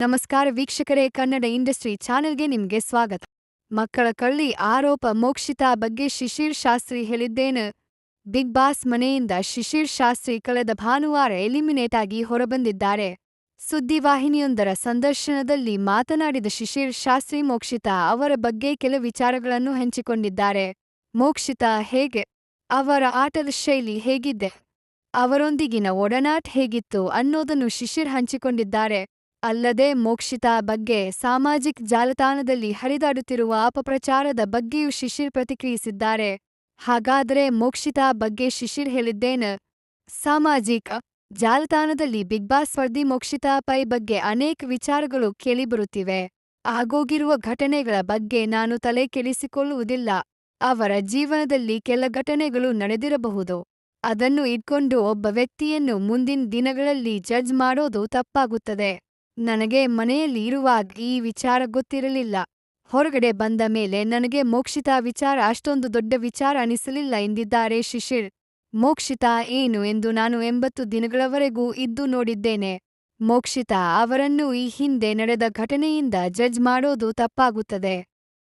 ನಮಸ್ಕಾರ ವೀಕ್ಷಕರೇ, ಕನ್ನಡ ಇಂಡಸ್ಟ್ರಿ ಚಾನೆಲ್ಗೆ ನಿಮ್ಗೆ ಸ್ವಾಗತ. ಮಕ್ಕಳ ಕಳ್ಳಿ ಆರೋಪ ಮೋಕ್ಷಿತಾ ಬಗ್ಗೆ ಶಿಶಿರ್ ಶಾಸ್ತ್ರಿ ಹೇಳಿದ್ದೇನು? ಬಿಗ್ ಬಾಸ್ ಮನೆಯಿಂದ ಶಿಶಿರ್ ಶಾಸ್ತ್ರಿ ಕಳೆದ ಭಾನುವಾರ ಎಲಿಮಿನೇಟ್ ಆಗಿ ಹೊರಬಂದಿದ್ದಾರೆ. ಸುದ್ದಿವಾಹಿನಿಯೊಂದರ ಸಂದರ್ಶನದಲ್ಲಿ ಮಾತನಾಡಿದ ಶಿಶಿರ್ ಶಾಸ್ತ್ರಿ ಮೋಕ್ಷಿತಾ ಅವರ ಬಗ್ಗೆ ಕೆಲ ವಿಚಾರಗಳನ್ನು ಹಂಚಿಕೊಂಡಿದ್ದಾರೆ. ಮೋಕ್ಷಿತಾ ಹೇಗೆ? ಅವರ ಆಟದ ಶೈಲಿ ಹೇಗಿದೆ? ಅವರೊಂದಿಗಿನ ಒಡನಾಟ ಹೇಗಿತ್ತು ಅನ್ನೋದನ್ನು ಶಿಶಿರ್ ಹಂಚಿಕೊಂಡಿದ್ದಾರೆ. ಅಲ್ಲದೆ ಮೋಕ್ಷಿತಾ ಬಗ್ಗೆ ಸಾಮಾಜಿಕ ಜಾಲತಾಣದಲ್ಲಿ ಹರಿದಾಡುತ್ತಿರುವ ಅಪಪ್ರಚಾರದ ಬಗ್ಗೆಯೂ ಶಿಶಿರ್ ಪ್ರತಿಕ್ರಿಯಿಸಿದ್ದಾರೆ. ಹಾಗಾದರೆ ಮೋಕ್ಷಿತಾ ಬಗ್ಗೆ ಶಿಶಿರ್ ಹೇಳಿದ್ದೇನು? ಸಾಮಾಜಿಕ ಜಾಲತಾಣದಲ್ಲಿ ಬಿಗ್ ಬಾಸ್ ಸ್ಪರ್ಧಿ ಮೋಕ್ಷಿತಾ ಪೈ ಬಗ್ಗೆ ಅನೇಕ ವಿಚಾರಗಳು ಕೇಳಿಬರುತ್ತಿವೆ. ಆಗೋಗಿರುವ ಘಟನೆಗಳ ಬಗ್ಗೆ ನಾನು ತಲೆ ಕೆಡಿಸಿಕೊಳ್ಳುವುದಿಲ್ಲ. ಅವರ ಜೀವನದಲ್ಲಿ ಕೆಲ ಘಟನೆಗಳು ನಡೆದಿರಬಹುದು. ಅದನ್ನು ಇಟ್ಕೊಂಡು ಒಬ್ಬ ವ್ಯಕ್ತಿಯನ್ನು ಮುಂದಿನ ದಿನಗಳಲ್ಲಿ ಜಡ್ಜ್ ಮಾಡೋದು ತಪ್ಪಾಗುತ್ತದೆ. ನನಗೆ ಮನೆಯಲ್ಲಿ ಇರುವಾಗ ಈ ವಿಚಾರ ಗೊತ್ತಿರಲಿಲ್ಲ. ಹೊರಗಡೆ ಬಂದ ಮೇಲೆ ನನಗೆ ಮೋಕ್ಷಿತಾ ವಿಚಾರ ಅಷ್ಟೊಂದು ದೊಡ್ಡ ವಿಚಾರ ಅನಿಸಲಿಲ್ಲ ಎಂದಿದ್ದಾರೆ ಶಿಶಿರ್. ಮೋಕ್ಷಿತಾ ಏನು ಎಂದು ನಾನು 80 ದಿನಗಳವರೆಗೂ ಇದ್ದು ನೋಡಿದ್ದೇನೆ. ಮೋಕ್ಷಿತಾ ಅವರನ್ನು ಈ ಹಿಂದೆ ನಡೆದ ಘಟನೆಯಿಂದ ಜಡ್ಜ್ ಮಾಡೋದು ತಪ್ಪಾಗುತ್ತದೆ.